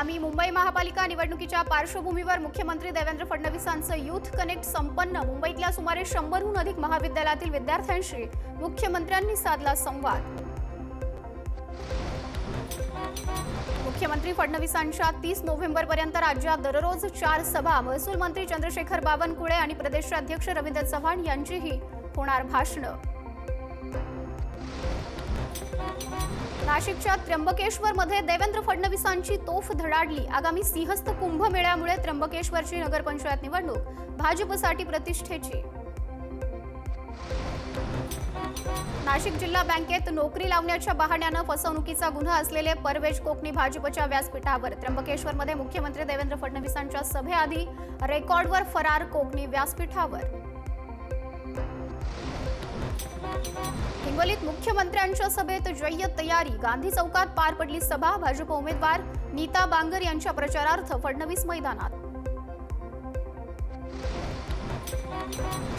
आगामी मुंबई महापालिका निवडणुकीच्या पार्श्वभूमीवर मुख्यमंत्री देवेंद्र फडणवीसांचं यूथ कनेक्ट संपन्न। मुंबईतल्या सुमारे 100हून अधिक महाविद्यालयातील विद्यार्थ्यांशी मुख्यमंत्र्यांनी साधला संवाद। मुख्यमंत्री फडणवीसांच्या 30 नोव्हेंबरपर्यंत राज्यात दररोज 4 सभा। महसूल मंत्री चंद्रशेखर बावनकुळे आणि प्रदेशाध्यक्ष रवींद्र चव्हाण यांचीही होणार भाषणं। नाशिकच्या त्र्यंबकेश्वरमध्ये देवेंद्र फडणवीसांची तोफ धडाडली। आगामी सिंहस्थ कुंभमेळ्यामुळे त्र्यंबकेश्वरची नगरपंचायत निवडणूक भाजपसाठी प्रतिष्ठेची। नाशिक जिल्हा बँकेत नोकरी लावण्याच्या बहाण्यानं फसवणुकीचा गुन्हा असलेले परवेज कोकणी भाजपच्या व्यासपीठावर। त्र्यंबकेश्वरमध्ये मुख्यमंत्री देवेंद्र फडणवीसांच्या सभेआधी रेकॉर्डवर फरार कोकणी व्यासपीठावर। हिंगोलीत मुख्यमंत्र्यांच्या सभेत जय्यत तयारी। गांधी चौकात पार पडली सभा। भाजप उमेदवार नीता बांगर यांच्या प्रचारार्थ फडणवीस मैदानात।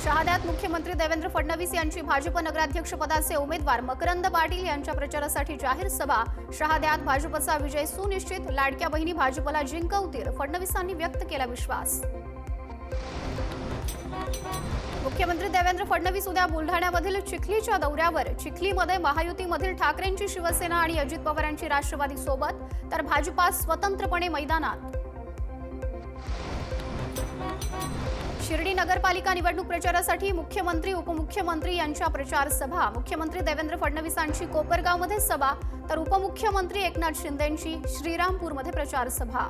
शहाद्यात मुख्यमंत्री देवेंद्र फडणवीस यांची भाजप नगराध्यक्षपदाचे उमेदवार मकरंद पाटील यांच्या प्रचारासाठी जाहीर सभा। शहाद्यात भाजपचा विजय सुनिश्चित। लाडक्या बहिणी भाजपला जिंकवतील, फडणवीसांनी व्यक्त केला विश्वास। मुख्यमंत्री देवेंद्र फडणवीस उद्या बुलढाण्यामधील चिखलीच्या दौऱ्यावर। चिखलीमध्ये महायुतीमधील ठाकरेंची शिवसेना आणि अजित पवारांची राष्ट्रवादी सोबत, तर भाजपा स्वतंत्रपणे मैदानात। शिर्डी नगरपालिका निवडणूक प्रचारासाठी मुख्यमंत्री उपमुख्यमंत्री यांच्या प्रचार सभा। मुख्यमंत्री देवेंद्र फडणवीसांची कोपरगावमध्ये सभा, तर उपमुख्यमंत्री एकनाथ शिंदेंची श्रीरामपूरमध्ये प्रचार सभा।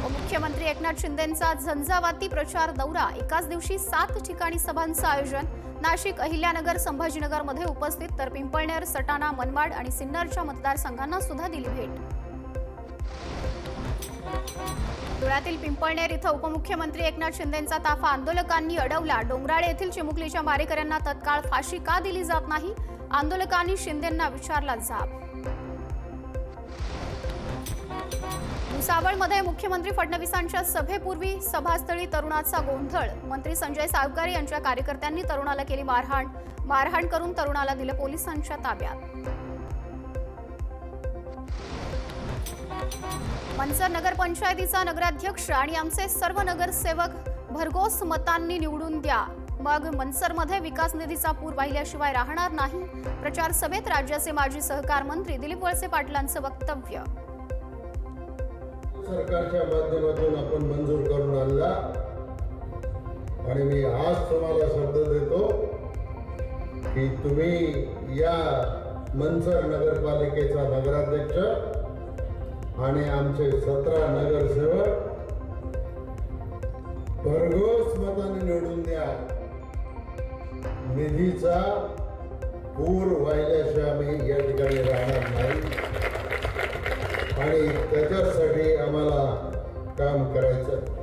मुख्यमंत्री एकनाथ शिंदेंचा झंझावाती प्रचार दौरा। एकाच दिवशी 7 ठिकाणी सभांचं आयोजन। नाशिक, अहिल्यानगर, संभाजीनगरमध्ये उपस्थित, तर पिंपळनेर, सटाणा, मनमाड आणि सिन्नरच्या मतदारसंघांना सुद्धा दिली भेट। धुळ्यातील पिंपळनेर इथं उपमुख्यमंत्री एकनाथ शिंदेंचा ताफा आंदोलकांनी अडवला। डोंगराळे येथील चिमुकलीच्या मारेकऱ्यांना तत्काळ फाशी का दिली जात नाही? आंदोलकांनी शिंदेंना विचारला जाब। भुसावळमध्ये मुख्यमंत्री फडणवीसांच्या सभेपूर्वी सभास्थळी तरुणाचा गोंधळ। मंत्री संजय सावकारे यांच्या कार्यकर्त्यांनी तरुणाला केली मारहाण करून तरुणाला दिलं पोलिसांच्या ताब्यात। मनसर नगरपंचायतीचा नगराध्यक्ष आणि आमचे सर्व नगरसेवक भरघोस मतांनी निवडून द्या, मग मनसरमध्ये विकास निधीचा पूर वाहिल्याशिवाय राहणार नाही। प्रचार सभेत राज्याचे माजी सहकार मंत्री दिलीप वळसे पाटलांचं वक्तव्य। सरकारच्या माध्यमातून आपण मंजूर करून आणला आणि मी आज तुम्हाला शब्द देतो की तुम्ही या मनसर नगरपालिकेचा नगराध्यक्ष आणि आमचे 17 नगरसेवक भरघोस मताने निवडून द्या। निधीचा पूर वाहिल्याशिवाय आम्ही या ठिकाणी राहणार नाही आणि त्याच्यासाठी आम्हाला काम करायचं।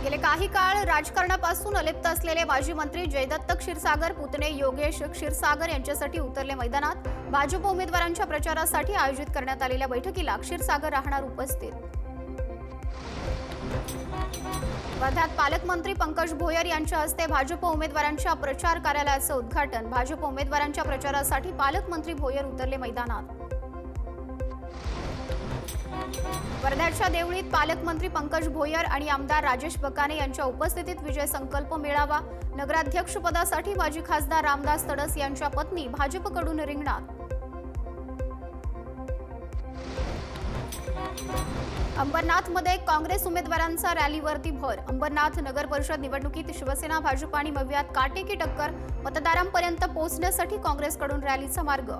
गेले काही काळ राजकारणापासून अलिप्त असलेले माजी मंत्री जयदत्त क्षीरसागर पुतणे योगेश क्षीरसागर यांच्यासाठी उतरले मैदानात। भाजप उमेदवारांच्या प्रचारासाठी आयोजित करण्यात आलेल्या बैठकीला क्षीरसागर राहणार उपस्थित। वर्ध्यात पालकमंत्री पंकज भोयर यांच्या हस्ते भाजप उमेदवारांच्या प्रचार कार्यालयाचं उद्घाटन। भाजप उमेदवारांच्या प्रचारासाठी पालकमंत्री भोयर उतरले मैदानात। वर्ध्याच्या देवळीत पालकमंत्री पंकज भोयर आणि आमदार राजेश बकाने यांच्या उपस्थितीत विजय संकल्प मेळावा। नगराध्यक्षपदासाठी माजी खासदार रामदास तडस यांच्या पत्नी भाजपकडून रिंगणात। अंबरनाथमध्ये काँग्रेस उमेदवारांचा रॅलीवरती भर। अंबरनाथ नगर परिषद निवडणुकीत शिवसेना भाजप आणि मवियात काटेकी टक्कर। मतदारांपर्यंत पोहोचण्यासाठी काँग्रेसकडून रॅलीचा मार्ग।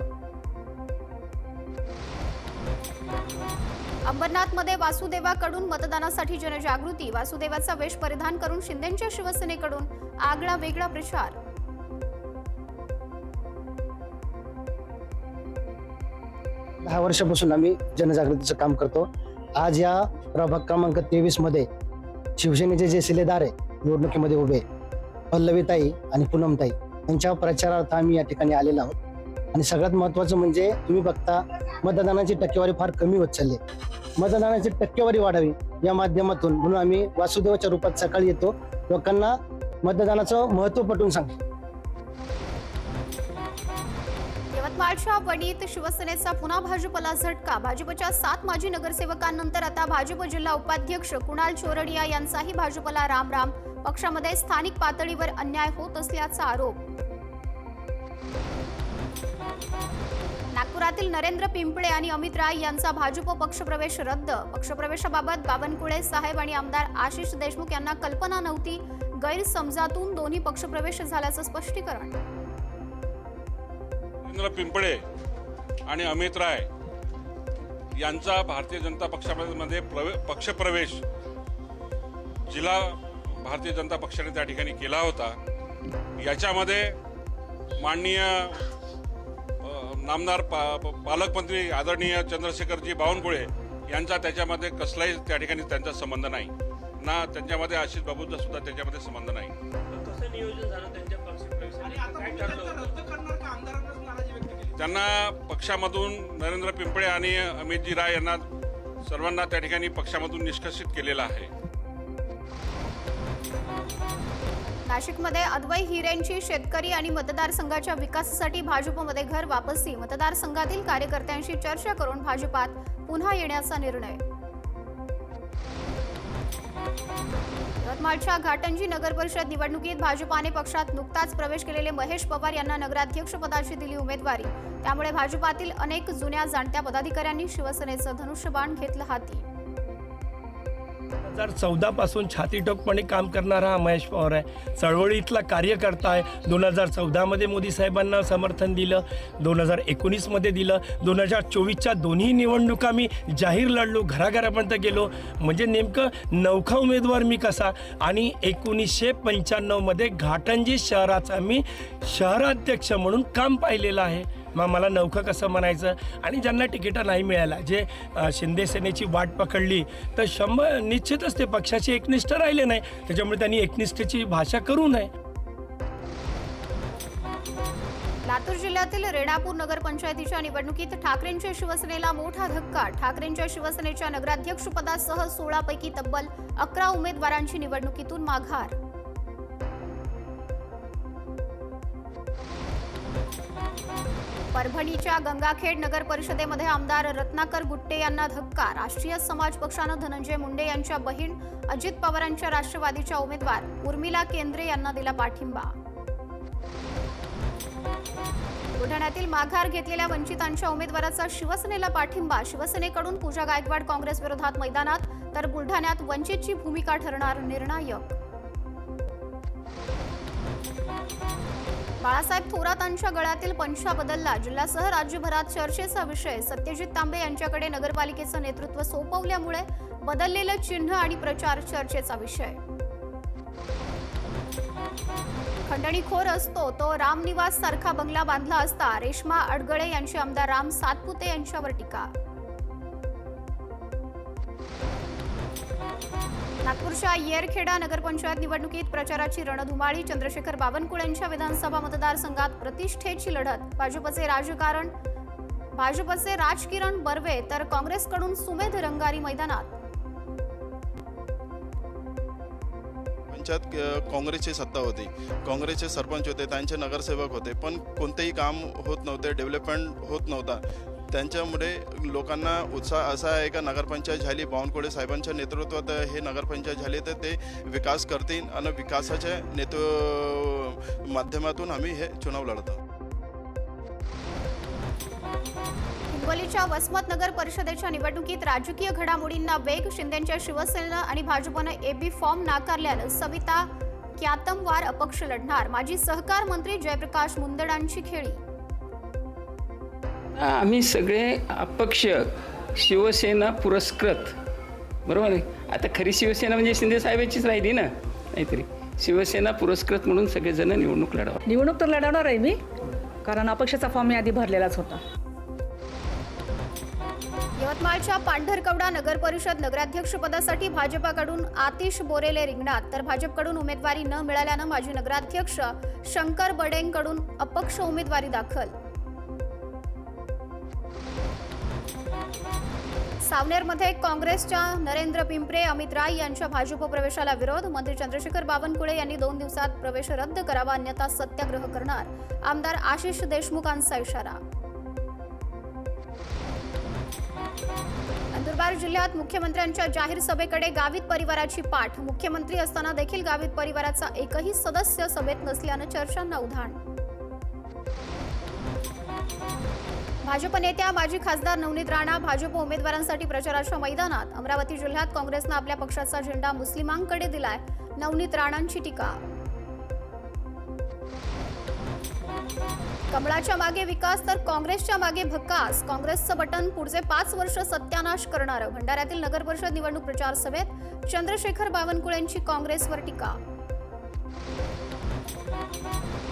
अंबरनाथमध्ये वासुदेवाकडून मतदानासाठी जनजागृती। वासुदेवाचा वेश परिधान करून शिंदेंच्या शिवसेनेकडून आगळा वेगळा प्रचार। दहा वर्षापासून आम्ही जनजागृतीचं काम करतो। आज या प्रभाग क्रमांक 23 मध्ये शिवसेनेचे जे शिलेदार आहे निवडणुकीमध्ये उभे पल्लवीताई आणि पूनमताई यांच्या प्रचारार्थ आम्ही या ठिकाणी आलेलो आहोत। आणि सगळ्यात महत्त्वाचं म्हणजे तुम्ही बघता मतदानाची टक्केवारी फार कमी होत चालली आहे। मतदानाची टक्केवारी वाढावी या माध्यमातून म्हणून आम्ही वासुदेवाच्या रूपात सकाळी येतो, लोकांना मतदानाचं महत्त्व पटवून सांगतो। यवतमाळच्या वणीत शिवसेनेचा पुन्हा भाजपला झटका। भाजपच्या 7 माजी नगरसेवकांनंतर आता भाजप जिल्हा उपाध्यक्ष कुणाल चोरडिया यांचाही भाजपला राम। पक्षामध्ये स्थानिक पातळीवर अन्याय होत असल्याचा आरोप। नागपुरातील नरेंद्र पिंपळे आणि अमित राय यांचा भाजप पक्षप्रवेश रद्द। पक्षप्रवेशाबाबत बावनकुळे साहेब आणि आमदार आशिष देशमुख यांना कल्पना नव्हती। गैरसमजातून दोन्ही पक्षप्रवेश झाल्याचं स्पष्टीकरण। नरेंद्र पिंपळे आणि अमित राय यांचा भारतीय जनता पक्षामध्ये पक्षप्रवेश जिल्हा भारतीय जनता पक्षाने त्या ठिकाणी केला होता। याच्यामध्ये माननीय नामदार पालकमंत्री आदरणीय चंद्रशेखरजी बावनकुळे यांचा त्याच्यामध्ये कसलाही त्या ठिकाणी त्यांचा संबंध नाही ना, त्यांच्यामध्ये आशिष बाबूंचा सुद्धा त्याच्यामध्ये संबंध नाही। कसं नियोजन झालं त्यांच्या पक्षप्रवेशाचं? काय ठरलं? त्यांना पक्षामधून नरेंद्र पिंपळे आणि अमितजी राय यांना सर्वांना त्या ठिकाणी पक्षामधून निष्कासित केलेलं आहे। नाशिकमध्ये अद्वै हिरेंची शेतकरी आणि मतदारसंघाच्या विकासासाठी भाजपमध्ये घर वापसी। मतदारसंघातील कार्यकर्त्यांशी चर्चा करून भाजपात पुन्हा येण्याचा निर्णय। यवतमाळच्या घाटंजी नगर परिषद निवडणुकीत भाजपाने पक्षात नुकताच प्रवेश केलेले महेश पवार यांना नगराध्यक्षपदाची दिली उमेदवारी। त्यामुळे भाजपातील अनेक जुन्या जाणत्या पदाधिकाऱ्यांनी शिवसेनेचं धनुष्यबाण घेतलं हाती। 2014 पासून छातीटोकपणे काम करणारा हा महेश पवार आहे। चळवळीतला कार्यकर्ता आहे। 2014 मध्ये मोदी साहेबांना समर्थन दिलं, 2019 मध्ये दिलं, 2024च्या दोन्ही निवडणुका मी जाहीर लढलो, घराघरापर्यंत गेलो। म्हणजे नेमकं नवखा उमेदवार मी कसा। आणि 1995 मध्ये घाटंजी शहराचा मी शहराध्यक्ष म्हणून काम पाहिलेलं आहे। मग मला नवखं कसं म्हणायचं? आणि ज्यांना तिकीटं नाही मिळायला, जे शिंदे सेनेची वाट पकडली, तर निश्चितच ते पक्षाचे एकनिष्ठ राहिले नाही। त्याच्यामुळे त्यांनी एकनिष्ठेची भाषा करू नये। लातूर जिल्ह्यातील रेणापूर नगरपंचायतीच्या निवडणुकीत ठाकरेंच्या शिवसेनेला मोठा धक्का। ठाकरेंच्या शिवसेनेच्या नगराध्यक्षपदासह 16 पैकी तब्बल 11 उमेदवारांची निवडणुकीतून माघार। परभणीच्या गंगाखेड नगर परिषदेमध्ये आमदार रत्नाकर गुट्टे यांना धक्का। राष्ट्रीय समाज पक्षानं धनंजय मुंडे यांच्या बहीण अजित पवारांच्या राष्ट्रवादीच्या उमेदवार उर्मिला केंद्रे यांना दिला पाठिंबा। बुलढाण्यातील माघार घेतलेल्या वंचितांच्या उमेदवाराचा शिवसेनेला पाठिंबा। शिवसेनेकडून पूजा गायकवाड काँग्रेस विरोधात मैदानात, तर बुलढाण्यात वंचितची भूमिका ठरणार निर्णायक। बाळासाहेब थोरातांच्या गळ्यातील पंचा बदलला। जिल्ह्यासह राज्यभरात चर्चेचा विषय। सत्यजित तांबे यांच्याकडे नगरपालिकेचं नेतृत्व सोपवल्यामुळे बदललेलं चिन्ह आणि प्रचार चर्चेचा विषय। खंडणीखोर असतो तो रामनिवास सारखा बंगला बांधला असता। रेश्मा अडगळे यांची आमदार राम सातपुते यांच्यावर टीका। नागपूरच्या येरखेडा नगरपंचायत निवडणुकीत प्रचाराची रणधुमाळी। चंद्रशेखर बावनकुळेंच्या विधानसभा मतदारसंघात प्रतिष्ठेची लढत। भाजपचे राजकिरण बर्वे तर काँग्रेसकडून सुमेध रंगारी मैदानात। पंचायत काँग्रेसची सत्ता होती, काँग्रेसचे सरपंच होते, त्यांचे नगरसेवक होते, पण कोणतेही काम होत नव्हते, डेव्हलपमेंट होत नव्हता। त्यांच्यामुळे लोकांना उत्साह असा आहे का नगरपंचायत झाली, बावनकुळे साहेबांच्या नेतृत्वात हे नगरपंचायत झाली तर ते विकास करतील आणि विकासाच्या माध्यमातून आम्ही हे चुनाव लढतो। हिंगोलीच्या वसमत नगर परिषदेच्या निवडणुकीत राजकीय घडामोडींना वेग। शिंदेच्या शिवसेना आणि भाजपनं एबी फॉर्म नाकारल्यानं सविता क्यातमवार अपक्ष लढणार। माजी सहकार मंत्री जयप्रकाश मुंदडांची खेळी। आम्ही सगळे अपक्ष शिवसेना पुरस्कृत, बरोबर आहे। आता खरी शिवसेना म्हणजे शिंदे साहेबांचीच राहिली ना, नाहीतरी शिवसेना पुरस्कृत म्हणून सगळेजण निवडणूक लढवा। निवडणूक तर लढवणार आहे मी, कारण अपक्षाचा फॉर्म मी आधी भरलेलाच होता। यवतमाळच्या पांढरकवडा नगर परिषद नगराध्यक्षपदासाठी भाजपाकडून आतिश बोरेले रिंगणात, तर भाजपकडून उमेदवारी न मिळाल्यानं माजी नगराध्यक्ष शंकर बडेंकडून अपक्ष उमेदवारी दाखल। सावनेरमध्ये काँग्रेसच्या नरेंद्र पिंपळे अमित राय यांच्या भाजप प्रवेशाला विरोध। मंत्री चंद्रशेखर बावनकुळे यांनी 2 दिवसात प्रवेश रद्द करावा, अन्यथा सत्याग्रह करणार। आमदार आशिष देशमुखांचा इशारा। नंदुरबार जिल्ह्यात मुख्यमंत्र्यांच्या जाहीर सभेकडे गावित परिवाराची पाठ. मुख्यमंत्री असताना देखील गावित परिवाराचा एकही सदस्य सभेत नसल्यानं चर्चांना उधाण. भाजप नेत्या माजी खासदार नवनीत राणा भाजप उमेदवारांसाठी प्रचाराच्या मैदानात. अमरावती जिल्ह्यात काँग्रेसनं आपल्या पक्षाचा झेंडा मुस्लिमांकडे दिलाय. नवनीत राणांची टीका. कमळाच्या मागे विकास तर काँग्रेसच्या मागे भकास. काँग्रेसचं बटन पुढचे 5 वर्ष सत्यानाश करणारं. भंडाऱ्यातील नगर परिषद निवडणूक प्रचार सभेत चंद्रशेखर बावनकुळेंची काँग्रेसवर टीका.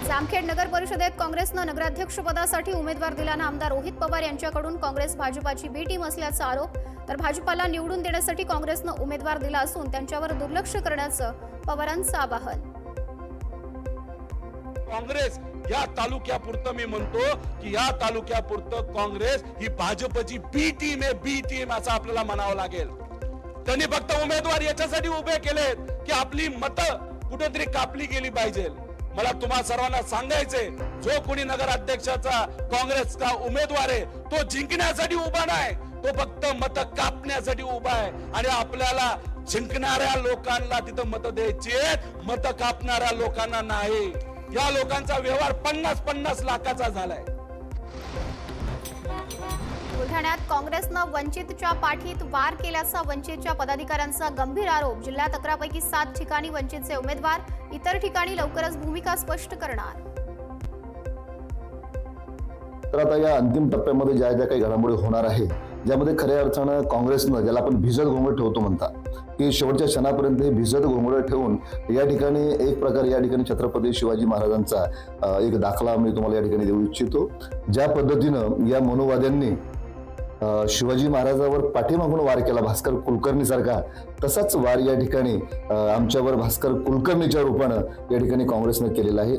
जामखेड नगर परिषदेत काँग्रेसनं नगराध्यक्षपदासाठी उमेदवार दिल्यानं आमदार रोहित पवार यांच्याकडून काँग्रेस भाजपाची बी टीम असल्याचा आरोप. तर भाजपाला निवडून देण्यासाठी काँग्रेसनं उमेदवार दिला असून त्यांच्यावर दुर्लक्ष करण्याचं पवारांचं आवाहन. काँग्रेस या तालुक्यापुरतं मी म्हणतो की या तालुक्यापुरतं काँग्रेस ही भाजपची बी टीम आहे. बी टीम असं आपल्याला म्हणावं लागेल. त्यांनी फक्त उमेदवार याच्यासाठी उभे केलेत की आपली मतं कुठेतरी कापली गेली पाहिजे. मला तुम्हा सर्वांना सांगायचंय, जो कोणी नगराध्यक्षाचा काँग्रेसचा उमेदवार आहे तो जिंकण्यासाठी उभा नाही, तो फक्त मतं कापण्यासाठी उभा आहे. आणि आपल्याला जिंकणाऱ्या लोकांना तिथं मतं द्यायची आहेत, मतं कापणाऱ्या लोकांना नाही. या लोकांचा व्यवहार 50-50 लाखाचा झालाय. बुलढाण्यात काँग्रेसनं वंचितच्या पाठीत वार केल्याचा वंचितच्या पदाधिकाऱ्यांचा गंभीर आरोप. जिल्ह्यात 11 पैकी 7 ठिकाणी वंचितचे उमेदवार, इतर ठिकाणी लवकरच भूमिका स्पष्ट करणार. तर आता या अंतिम टप्प्यामध्ये ज्या काही घडामोडी होणार आहे, ज्यामध्ये खऱ्या अर्थानं काँग्रेसनं, ज्याला आपण भिजत घोंगड ठेवतो म्हणता, की शेवटच्या क्षणापर्यंत हे भिजत घोंगड ठेवून या ठिकाणी एक प्रकारे या ठिकाणी छत्रपती शिवाजी महाराजांचा एक दाखला मी तुम्हाला या ठिकाणी देऊ इच्छितो. ज्या पद्धतीनं या मनोवाद्यांनी शिवाजी महाराजांवर पाठीमागून वार केला भास्कर कुलकर्णी सारखा, तसाच वार या ठिकाणी आमच्यावर भास्कर कुलकर्णीच्या रूपानं या ठिकाणी काँग्रेसनं केलेला आहे.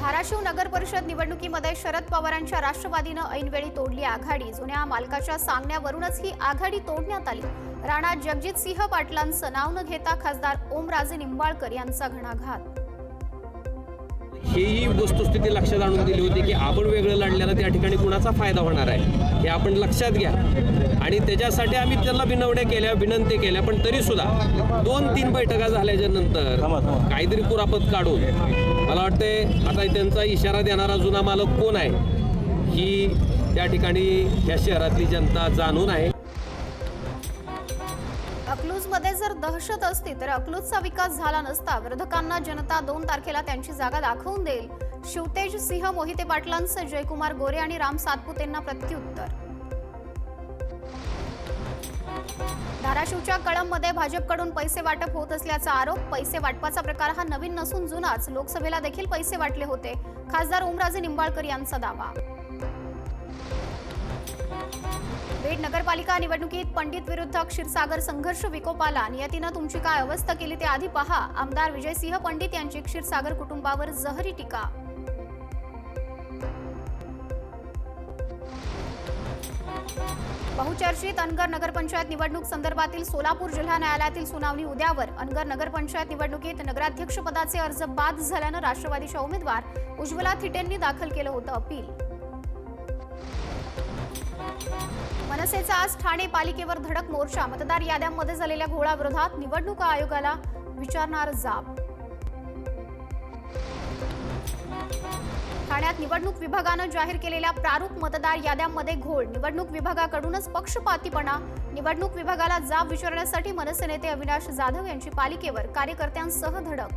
धाराशिव नगर परिषद निवडणुकीमध्ये शरद पवारांच्या राष्ट्रवादीनं ऐनवेळी तोडली आघाडी. जुन्या मालकाच्या सांगण्यावरूनच ही आघाडी तोडण्यात आली. राणा जगजितसिंह पाटलांचं नाव न घेता खासदार ओमराजे निंबाळकर यांचा घणाघात. ही वस्तुस्थिती लक्षात आणून दिली होती की आपण वेगळं लढल्यानं त्या ठिकाणी कुणाचा फायदा होणार आहे हे आपण लक्षात घ्या. आणि त्याच्यासाठी आम्ही त्यांना विनंती केल्या, पण तरी सुद्धा 2-3 बैठका झाल्याच्या नंतर काहीतरी कुरापत काढून, मला वाटते आता त्यांचा इशारा देणारा जुना मालक कोण आहे ही त्या ठिकाणी या शहरातली जनता जाणून आहे. अकलूजमध्ये जर दहशत असती तर अकलूजचा विकास झाला नसता. विरोधकांना जनता 2 तारखेला त्यांची जागा दाखवून देईल. शिवतेज सिंह मोहिते पाटलांचं जयकुमार गोरे आणि राम सातपुतेंना प्रत्युत्तर. धाराशिवच्या कळंबमध्ये भाजपकडून पैसे वाटप होत असल्याचा आरोप. पैसे वाटपाचा प्रकार हा नवीन नसून जुनाच. लोकसभेला देखील पैसे वाटले होते. खासदार ओमराजे निंबाळकर यांचा दावा. बीड नगरपालिका निवडणुकीत पंडित विरुद्ध क्षीरसागर संघर्ष विकोपाला. नियतीनं तुमची काय अवस्था केली ते आधी पहा. आमदार विजयसिंह पंडित यांची क्षीरसागर कुटुंबावर जहरी टीका. बहुचर्चित अनगर नगरपंचायत निवडणूक संदर्भातील सोलापूर जिल्हा न्यायालयातील सुनावणी उद्यावर. अनगर नगरपंचायत निवडणुकीत नगराध्यक्षपदाचे अर्ज बाद झाल्यानं राष्ट्रवादीच्या उमेदवार उज्ज्वला थिटेंनी दाखल केलं होतं अपील. मनसेचा आज ठाणे पालिकेवर धडक मोर्चा. मतदार याद्यांमध्ये झालेल्या घोळाविरोधात निवडणूक आयोगाला विचारणार जाब. ठाण्यात निवडणूक विभागानं जाहीर केलेल्या प्रारूप मतदार याद्यांमध्ये घोळ. निवडणूक विभागाकडूनच पक्षपातीपणा. निवडणूक विभागाला जाब विचारण्यासाठी मनसे नेते अविनाश जाधव यांची पालिकेवर कार्यकर्त्यांसह धडक.